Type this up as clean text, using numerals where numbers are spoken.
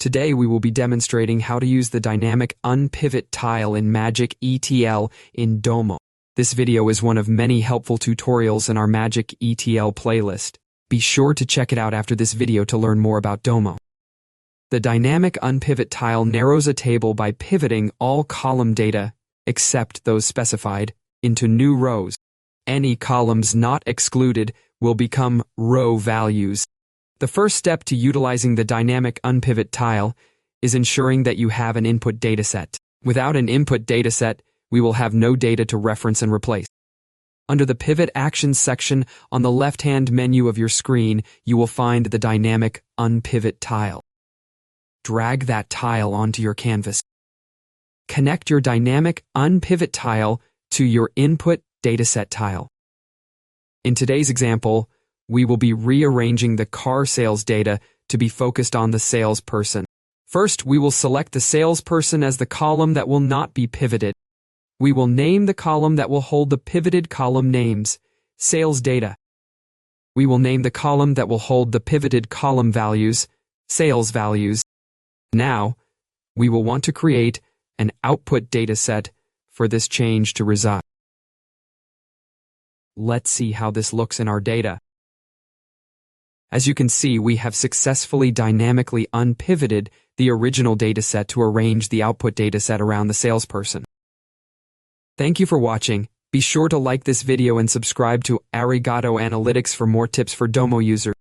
Today we will be demonstrating how to use the dynamic Unpivot tile in Magic ETL in Domo. This video is one of many helpful tutorials in our Magic ETL playlist. Be sure to check it out after this video to learn more about Domo. The dynamic Unpivot tile narrows a table by pivoting all column data, except those specified, into new rows. Any columns not excluded will become row values. The first step to utilizing the dynamic Unpivot tile is ensuring that you have an input dataset. Without an input dataset, we will have no data to reference and replace. Under the Pivot Actions section on the left-hand menu of your screen, you will find the dynamic Unpivot tile. Drag that tile onto your canvas. Connect your dynamic Unpivot tile to your input dataset tile. In today's example, we will be rearranging the car sales data to be focused on the salesperson. First, we will select the salesperson as the column that will not be pivoted. We will name the column that will hold the pivoted column names, sales data. We will name the column that will hold the pivoted column values, sales values. Now, we will want to create an output dataset for this change to reside. Let's see how this looks in our data. As you can see, we have successfully dynamically unpivoted the original dataset to arrange the output dataset around the salesperson. Thank you for watching. Be sure to like this video and subscribe to Arigato Analytics for more tips for Domo users.